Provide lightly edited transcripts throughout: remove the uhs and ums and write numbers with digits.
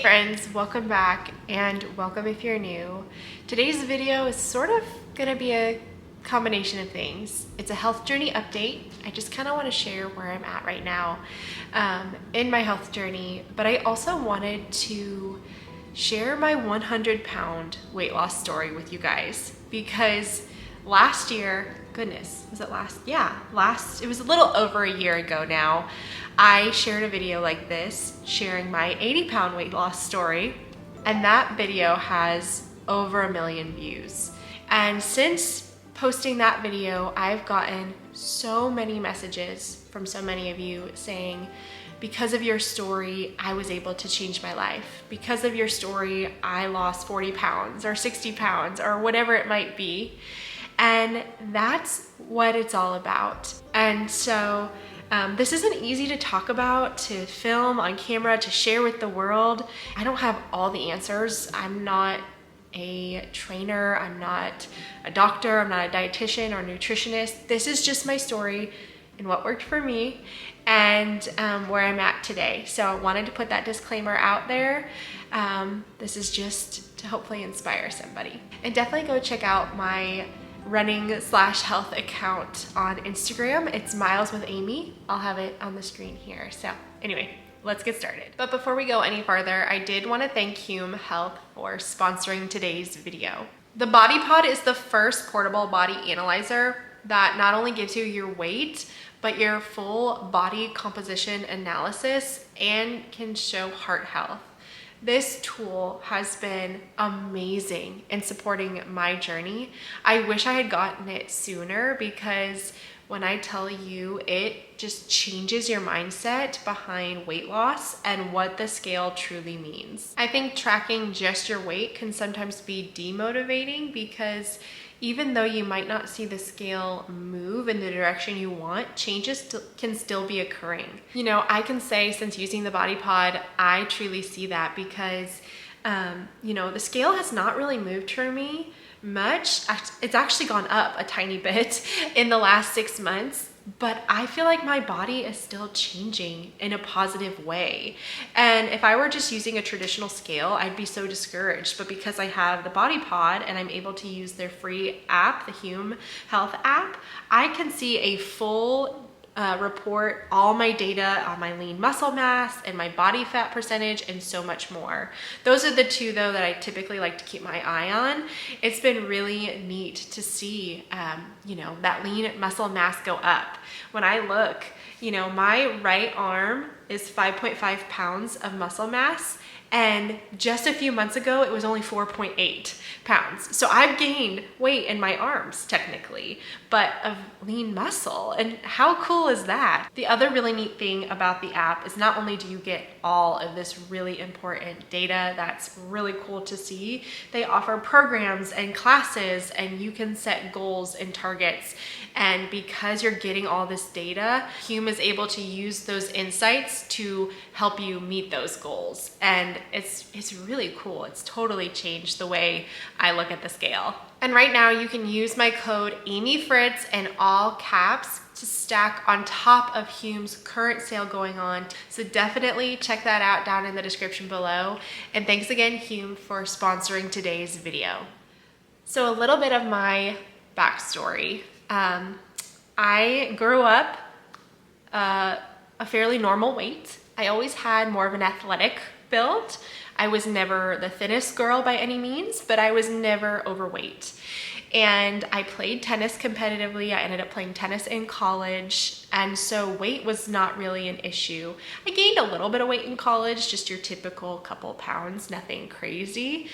Friends, welcome back and welcome if you're new. Today's video is sort of gonna be a combination of things. It's a health journey update. I just kind of want to share where I'm at right now in my health journey, but I also wanted to share my 100-pound weight loss story with you guys because last year, goodness, was it last? Yeah, it was a little over a year ago now. I shared a video like this, sharing my 80-pound weight loss story, and that video has over 1 million views. And since posting that video, I've gotten so many messages from so many of you saying, because of your story, I was able to change my life. Because of your story, I lost 40 pounds or 60 pounds or whatever it might be. And that's what it's all about. And so this isn't easy to talk about, to film on camera, to share with the world. I don't have all the answers. I'm not a trainer, I'm not a doctor, I'm not a dietitian or nutritionist. This is just my story and what worked for me and where I'm at today. So I wanted to put that disclaimer out there. This is just to hopefully inspire somebody. And definitely go check out my running/health account on Instagram. It's Miles with Amy. I'll have it on the screen here. So anyway, let's get started. But before we go any farther, I did want to thank Hume Health for sponsoring today's video. The Body Pod is the first portable body analyzer that not only gives you your weight, but your full body composition analysis and can show heart health. This tool has been amazing in supporting my journey. I wish I had gotten it sooner because when I tell you, it just changes your mindset behind weight loss and what the scale truly means. I think tracking just your weight can sometimes be demotivating because even though you might not see the scale move in the direction you want, changes can still be occurring. You know, I can say since using the Body Pod, I truly see that because, you know, the scale has not really moved for me much. It's actually gone up a tiny bit in the last 6 months, but I feel like my body is still changing in a positive way. And if I were just using a traditional scale, I'd be so discouraged. But because I have the Body Pod and I'm able to use their free app, the Hume Health app, I can see a full report, all my data on my lean muscle mass and my body fat percentage and so much more. Those are the two though that I typically like to keep my eye on. It's been really neat to see, you know, that lean muscle mass go up. When I look, you know, my right arm is 5.5 pounds of muscle mass. And just a few months ago, it was only 4.8 pounds. So I've gained weight in my arms technically, but of lean muscle. And how cool is that? The other really neat thing about the app is not only do you get all of this really important data that's really cool to see, they offer programs and classes and you can set goals and targets. And because you're getting all this data, Hume is able to use those insights to help you meet those goals. And it's really cool. It's totally changed the way I look at the scale. And right now you can use my code AmyFritz in all caps to stack on top of Hume's current sale going on. So definitely check that out down in the description below. And thanks again, Hume, for sponsoring today's video. So a little bit of my backstory. I grew up a fairly normal weight. I always had more of an athletic build. I was never the thinnest girl by any means, but I was never overweight. And I played tennis competitively. I ended up playing tennis in college. And so weight was not really an issue. I gained a little bit of weight in college, just your typical couple pounds, nothing crazy.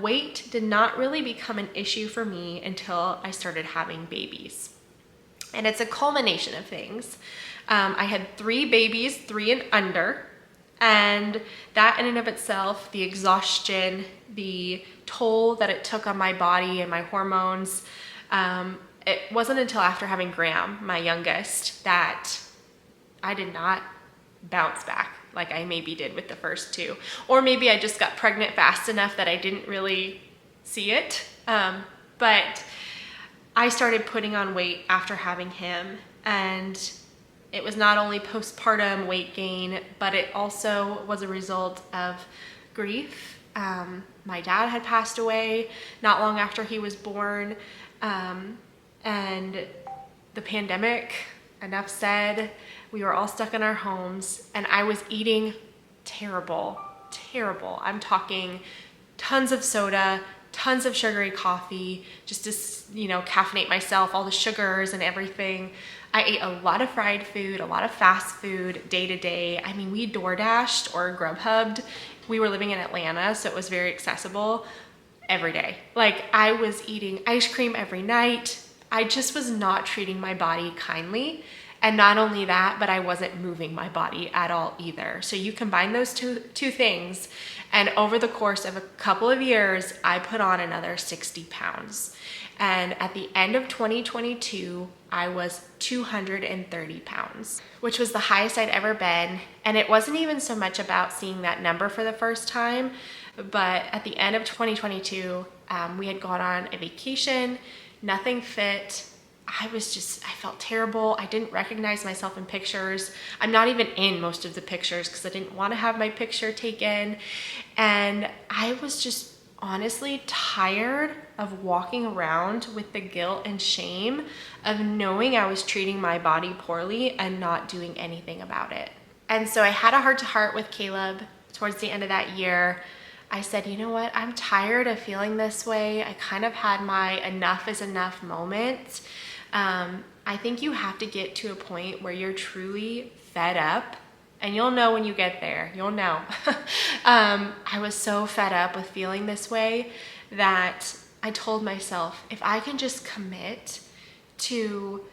Weight did not really become an issue for me until I started having babies. And it's a culmination of things. I had 3 babies, 3 and under. And that in and of itself, the exhaustion, the toll that it took on my body and my hormones, it wasn't until after having Graham, my youngest, that I did not bounce back like I maybe did with the first 2. Or maybe I just got pregnant fast enough that I didn't really see it. But I started putting on weight after having him, and it was not only postpartum weight gain, but it also was a result of grief. My dad had passed away not long after he was born, and the pandemic, enough said. We were all stuck in our homes, and I was eating terrible. I'm talking tons of soda, tons of sugary coffee, just to, caffeinate myself, all the sugars and everything. I ate a lot of fried food, a lot of fast food day to day. I mean, we DoorDashed or Grubhubbed. We were living in Atlanta, so it was very accessible every day. Like, I was eating ice cream every night. I just was not treating my body kindly. And not only that, but I wasn't moving my body at all either. So you combine those two things, and over the course of a couple of years, I put on another 60 pounds. And at the end of 2022, I was 230 pounds, which was the highest I'd ever been. And it wasn't even so much about seeing that number for the first time, but at the end of 2022, we had gone on a vacation, nothing fit. I felt terrible. I didn't recognize myself in pictures. I'm not even in most of the pictures because I didn't want to have my picture taken. And I was just honestly tired of walking around with the guilt and shame of knowing I was treating my body poorly and not doing anything about it. And so I had a heart-to-heart with Caleb towards the end of that year. I said, you know what? I'm tired of feeling this way. I kind of had my enough is enough moment. I think you have to get to a point where you're truly fed up, and you'll know when you get there. You'll know. I was so fed up with feeling this way that I told myself, if I can just commit to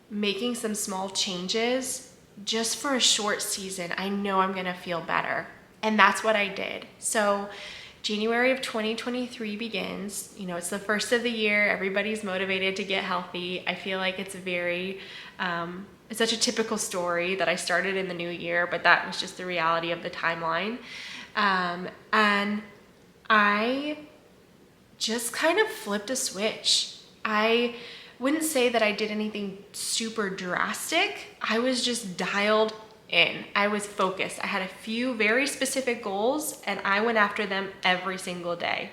making some small changes just for a short season, I know I'm gonna feel better. And that's what I did. So January of 2023 begins. It's the first of the year. Everybody's motivated to get healthy. I feel like it's it's such a typical story that I started in the new year, but that was just the reality of the timeline. And I just kind of flipped a switch. I wouldn't say that I did anything super drastic. I was just dialed in. I was focused. I had a few very specific goals, and I went after them every single day.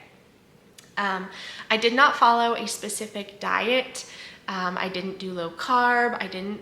I did not follow a specific diet. I didn't do low carb. I didn't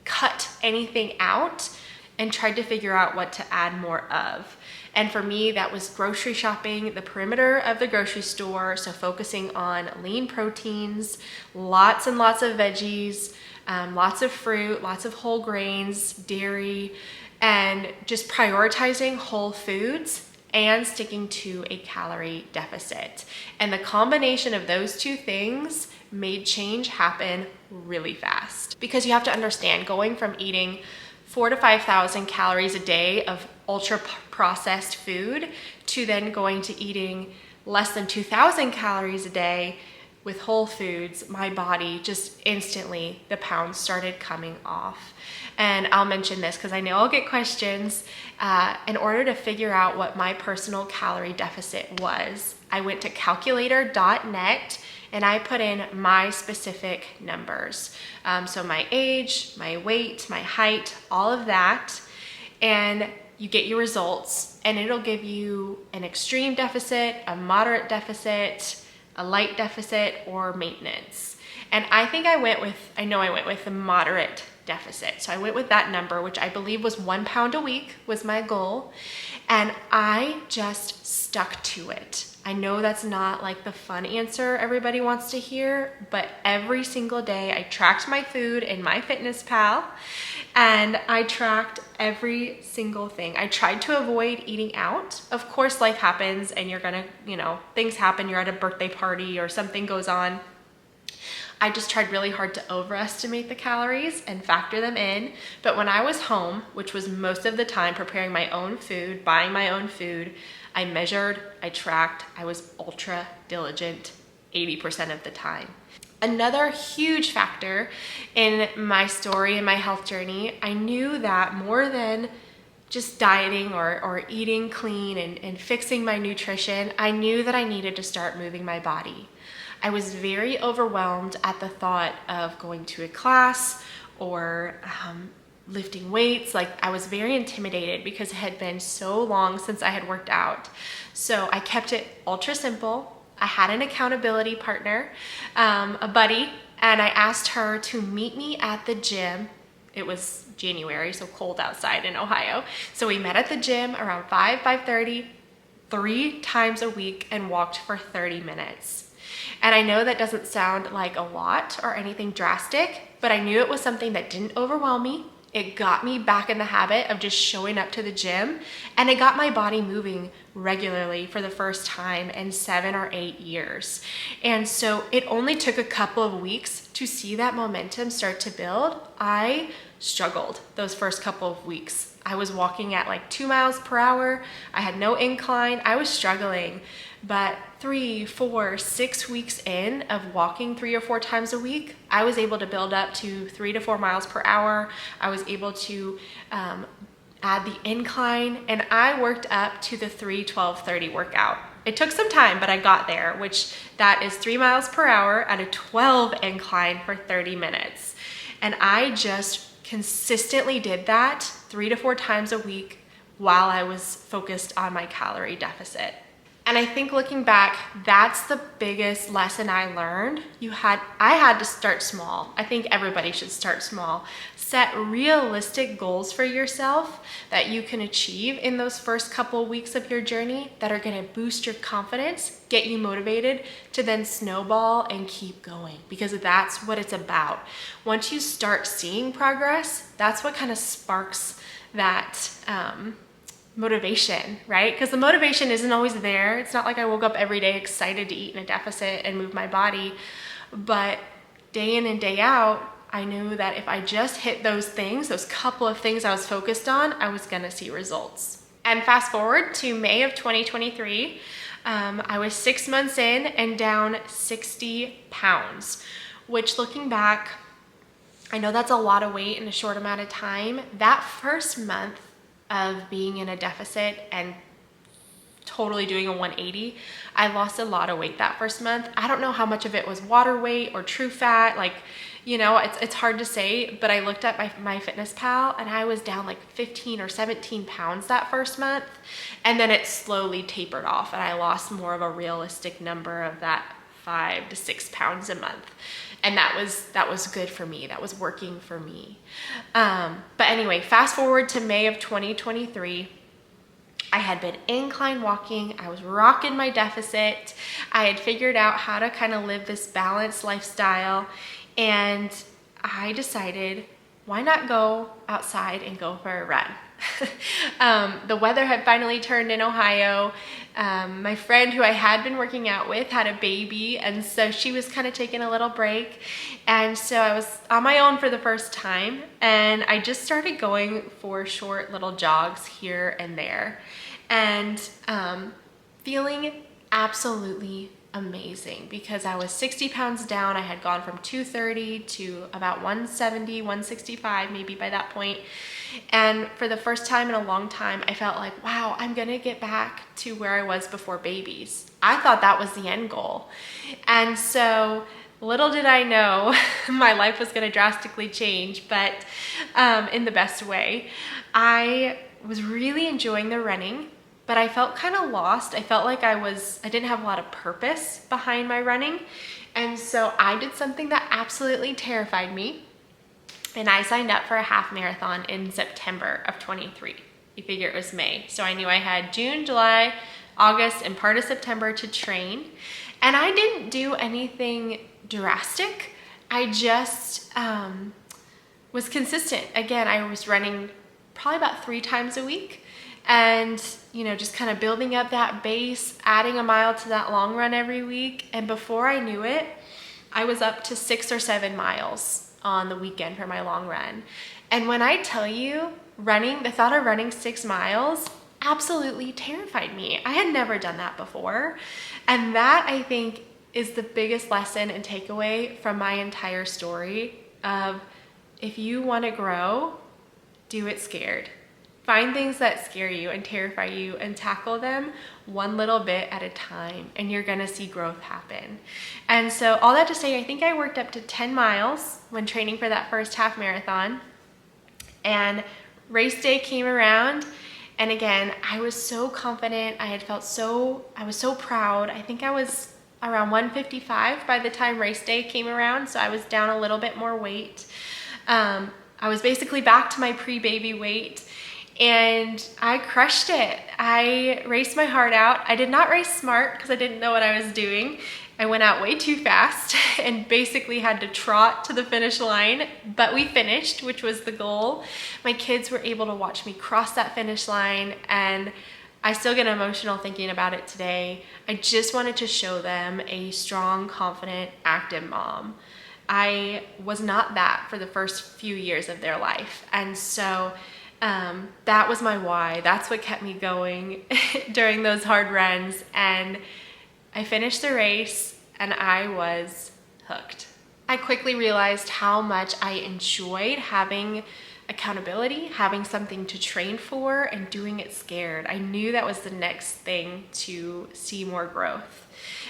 cut anything out, and tried to figure out what to add more of. And for me, that was grocery shopping, the perimeter of the grocery store. So focusing on lean proteins, lots and lots of veggies, lots of fruit, lots of whole grains, dairy, and just prioritizing whole foods and sticking to a calorie deficit. And the combination of those two things made change happen really fast. Because you have to understand, going from eating 4,000 to 5,000 calories a day of ultra processed food to then going to eating less than 2,000 calories a day with whole foods, my body just instantly, the pounds started coming off. And I'll mention this because I know I'll get questions. In order to figure out what my personal calorie deficit was, I went to calculator.net and I put in my specific numbers. So my age, my weight, my height, all of that. And you get your results, and it'll give you an extreme deficit, a moderate deficit, a light deficit, or maintenance. And I went with the moderate deficit. So I went with that number, which I believe was 1 pound a week was my goal. And I just stuck to it. I know that's not the fun answer everybody wants to hear, but every single day I tracked my food in MyFitnessPal, and I tracked every single thing. I tried to avoid eating out. Of course, life happens and you're gonna, things happen. You're at a birthday party or something goes on. I just tried really hard to overestimate the calories and factor them in. But when I was home, which was most of the time preparing my own food, buying my own food, I measured, I tracked, I was ultra diligent 80% of the time. Another huge factor in my story and my health journey, I knew that more than just dieting or eating clean and fixing my nutrition, I knew that I needed to start moving my body. I was very overwhelmed at the thought of going to a class or lifting weights. Like, I was very intimidated because it had been so long since I had worked out. So I kept it ultra simple. I had an accountability partner, a buddy, and I asked her to meet me at the gym. It was January, so cold outside in Ohio. So we met at the gym around 5:30, 3 times a week, and walked for 30 minutes. And I know that doesn't sound like a lot or anything drastic, but I knew it was something that didn't overwhelm me. It got me back in the habit of just showing up to the gym, and it got my body moving regularly for the first time in 7 or 8 years. And so it only took a couple of weeks to see that momentum start to build. I struggled those first couple of weeks. I was walking at like 2 miles per hour. I had no incline. I was struggling. But 3, 4, 6 weeks in of walking 3 or 4 times a week, I was able to build up to 3 to 4 miles per hour. I was able to add the incline, and I worked up to the 3-12-30 workout. It took some time, but I got there, which that is 3 miles per hour at a 12 incline for 30 minutes. And I just consistently did that 3 to 4 times a week while I was focused on my calorie deficit. And I think looking back, that's the biggest lesson I learned. I had to start small. I think everybody should start small. Set realistic goals for yourself that you can achieve in those first couple of weeks of your journey that are gonna boost your confidence, get you motivated to then snowball and keep going, because that's what it's about. Once you start seeing progress, that's what kind of sparks that motivation, right? Because the motivation isn't always there. It's not like I woke up every day excited to eat in a deficit and move my body, but day in and day out, I knew that if I just hit those things, those couple of things I was focused on, I was gonna see results. And fast forward to May of 2023, I was 6 months in and down 60 pounds, which, looking back, I know that's a lot of weight in a short amount of time. That first month of being in a deficit and totally doing a 180, I lost a lot of weight that first month. I don't know how much of it was water weight or true fat. Like, you know, it's hard to say, but I looked at my Fitness Pal and I was down like 15 or 17 pounds that first month. And then it slowly tapered off and I lost more of a realistic number of that 5 to 6 pounds a month. And that was good for me. That was working for me. But anyway, fast forward to May of 2023. I had been incline walking. I was rocking my deficit. I had figured out how to kind of live this balanced lifestyle. And I decided, why not go outside and go for a run? The weather had finally turned in Ohio. My friend who I had been working out with had a baby, and so she was kind of taking a little break. And so I was on my own for the first time, and I just started going for short little jogs here and there, and feeling absolutely amazing, because I was 60 pounds down. I had gone from 230 to about 170, 165 maybe by that point. And for the first time in a long time, I felt like, wow, I'm gonna get back to where I was before babies. I thought that was the end goal. And so little did I know my life was gonna drastically change, but in the best way. I was really enjoying the running, but I felt kind of lost. I felt like I didn't have a lot of purpose behind my running. And so I did something that absolutely terrified me. And I signed up for a half marathon in September of 23. You figure it was May. So I knew I had June, July, August, and part of September to train. And I didn't do anything drastic. I just was consistent. Again, I was running probably about 3 times a week. And, you know, just kind of building up that base, adding a mile to that long run every week. And before I knew it, I was up to 6 or 7 miles on the weekend for my long run. And when I tell you, the thought of running 6 miles absolutely terrified me. I had never done that before. And that, I think, is the biggest lesson and takeaway from my entire story of, if you want to grow, do it scared. Find things that scare you and terrify you and tackle them one little bit at a time, and you're gonna see growth happen. And so all that to say, I think I worked up to 10 miles when training for that first half marathon. And race day came around, and again, I was so confident. I was so proud. I think I was around 155 by the time race day came around, so I was down a little bit more weight. I was basically back to my pre-baby weight, and I crushed it. I raced my heart out. I did not race smart because I didn't know what I was doing. I went out way too fast and basically had to trot to the finish line, but we finished, which was the goal. My kids were able to watch me cross that finish line, and I still get emotional thinking about it today. I just wanted to show them a strong, confident, active mom. I was not that for the first few years of their life. And so that was my why. That's what kept me going during those hard runs. And I finished the race and I was hooked. I quickly realized how much I enjoyed having accountability, having something to train for, and doing it scared. I knew that was the next thing to see more growth.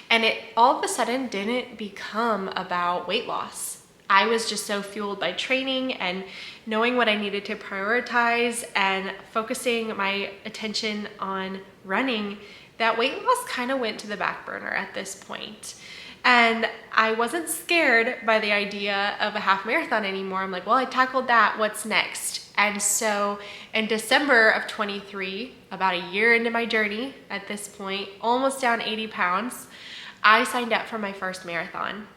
And it all of a sudden didn't become about weight loss. I was just so fueled by training and knowing what I needed to prioritize and focusing my attention on running that weight loss kind of went to the back burner at this point. And I wasn't scared by the idea of a half marathon anymore. I'm like, well, I tackled that, what's next? And so in December of 23, about a year into my journey at this point, almost down 80 pounds, I signed up for my first marathon.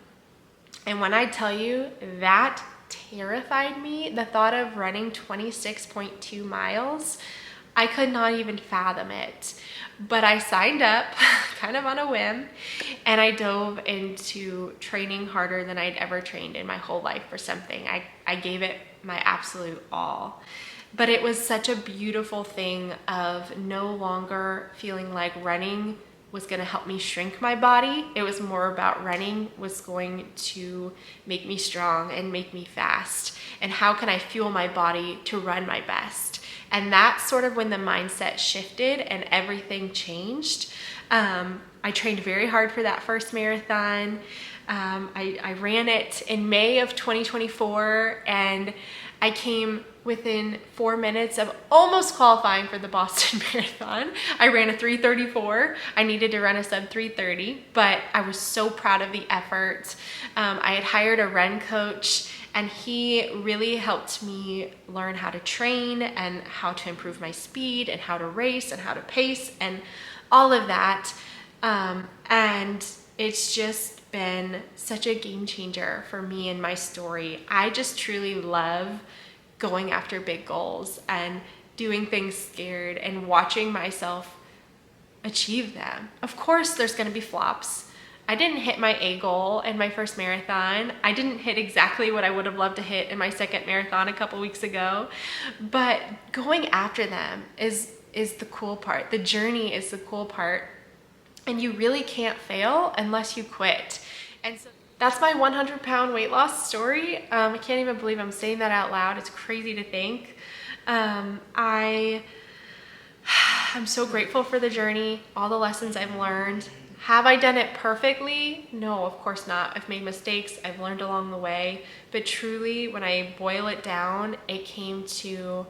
And when I tell you, that terrified me, the thought of running 26.2 miles, I could not even fathom it. But I signed up kind of on a whim, and I dove into training harder than I'd ever trained in my whole life for something. I gave it my absolute all. But it was such a beautiful thing of no longer feeling like running was going to help me shrink my body. It was more about running was going to make me strong and make me fast. And how can I fuel my body to run my best? And that's sort of when the mindset shifted and everything changed. I trained very hard for that first marathon. I ran it in May of 2024, and I came within 4 minutes of almost qualifying for the Boston Marathon. I ran a 3:34. I needed to run a sub 3:30, but I was so proud of the effort. I had hired a run coach, and he really helped me learn how to train and how to improve my speed and how to race and how to pace and all of that. And it's just been such a game changer for me and my story. I just truly love going after big goals and doing things scared and watching myself achieve them. Of course, there's going to be flops. I didn't hit my A goal in my first marathon. I didn't hit exactly what I would have loved to hit in my second marathon a couple weeks ago. But going after them is the cool part. The journey is the cool part. And you really can't fail unless you quit. And so that's my 100-pound weight loss story. I can't even believe I'm saying that out loud. It's crazy to think. I'm so grateful for the journey, all the lessons I've learned. Have I done it perfectly? No, of course not. I've made mistakes. I've learned along the way. But truly, when I boil it down, it came to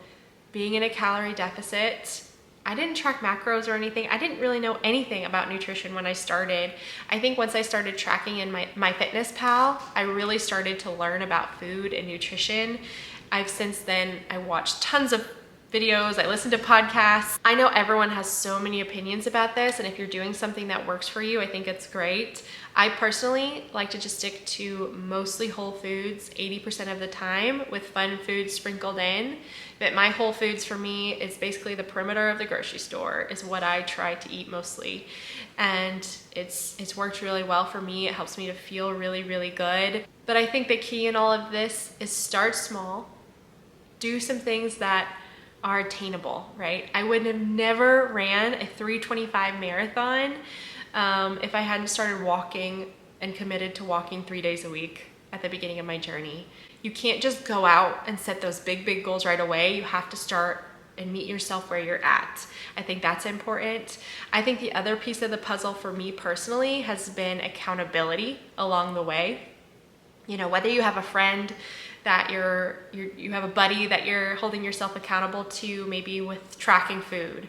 being in a calorie deficit. I didn't track macros or anything. I didn't really know anything about nutrition when I started. I think once I started tracking in my Fitness Pal, I really started to learn about food and nutrition. I watched tons of videos, I listen to podcasts. I know everyone has so many opinions about this, and if you're doing something that works for you, I think it's great. I personally like to just stick to mostly whole foods 80% of the time with fun foods sprinkled in. But my whole foods for me is basically the perimeter of the grocery store is what I try to eat mostly. And it's worked really well for me. It helps me to feel really, really good. But I think the key in all of this is start small, do some things that are attainable, right? I would have never ran a 3:25 marathon if I hadn't started walking and committed to walking 3 days a week at the beginning of my journey. You can't just go out and set those big, big goals right away. You have to start and meet yourself where you're at. I think that's important. I think the other piece of the puzzle for me personally has been accountability along the way. You know, whether you have a friend that you have a buddy that you're holding yourself accountable to, maybe with tracking food,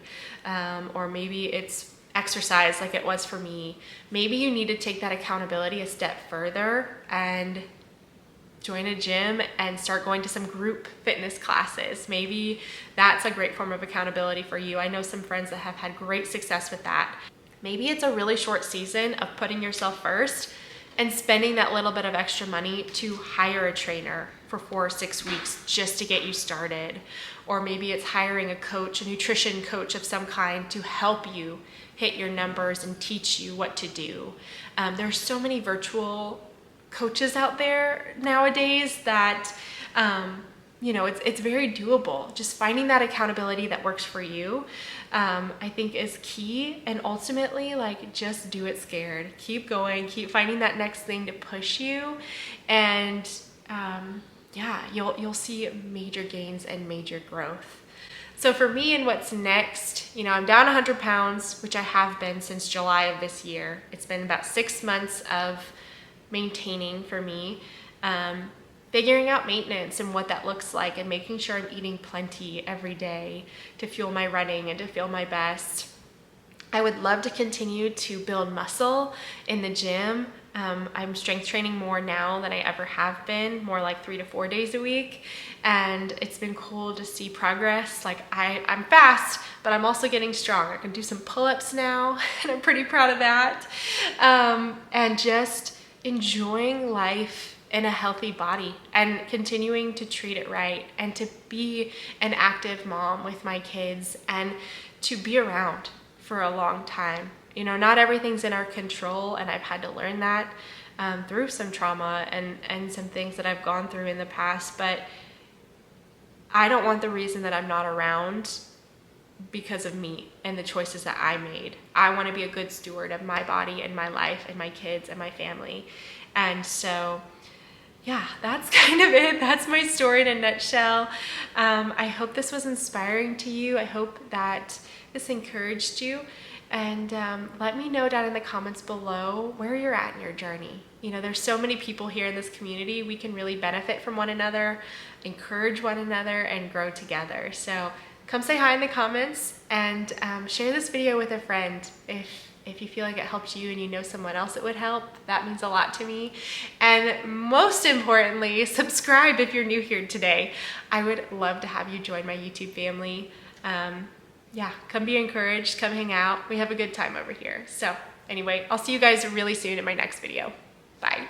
or maybe it's exercise like it was for me. Maybe you need to take that accountability a step further and join a gym and start going to some group fitness classes. Maybe that's a great form of accountability for you. I know some friends that have had great success with that. Maybe it's a really short season of putting yourself first and spending that little bit of extra money to hire a trainer for 4 or 6 weeks just to get you started. Or maybe it's hiring a coach, a nutrition coach of some kind, to help you hit your numbers and teach you what to do. There's so many virtual coaches out there nowadays that it's very doable. Just finding that accountability that works for you, I think, is key. And ultimately, like, just do it scared. Keep going, keep finding that next thing to push you, and you'll see major gains and major growth. So for me, and what's next, I'm down 100 pounds, which I have been since July of this year. It's been about 6 months of maintaining for me, figuring out maintenance and what that looks like, and making sure I'm eating plenty every day to fuel my running and to feel my best. I would love to continue to build muscle in the gym. I'm strength training more now than I ever have been, more like 3 to 4 days a week. And it's been cool to see progress. Like, I'm fast, but I'm also getting strong. I can do some pull-ups now, and I'm pretty proud of that. And just enjoying life in a healthy body and continuing to treat it right, and to be an active mom with my kids, and to be around for a long time. Not everything's in our control, and I've had to learn that through some trauma and some things that I've gone through in the past. But I don't want the reason that I'm not around because of me and the choices that I made. I want to be a good steward of my body and my life and my kids and my family. And so, yeah, that's kind of it. That's my story in a nutshell. I hope this was inspiring to you. I hope that this encouraged you. And let me know down in the comments below where you're at in your journey. There's so many people here in this community. We can really benefit from one another, encourage one another, and grow together. So come say hi in the comments, and share this video with a friend if you feel like it helped you and you know someone else it would help. That means a lot to me. And most importantly, subscribe if you're new here today. I would love to have you join my YouTube family. Come be encouraged, come hang out. We have a good time over here. So anyway, I'll see you guys really soon in my next video. Bye.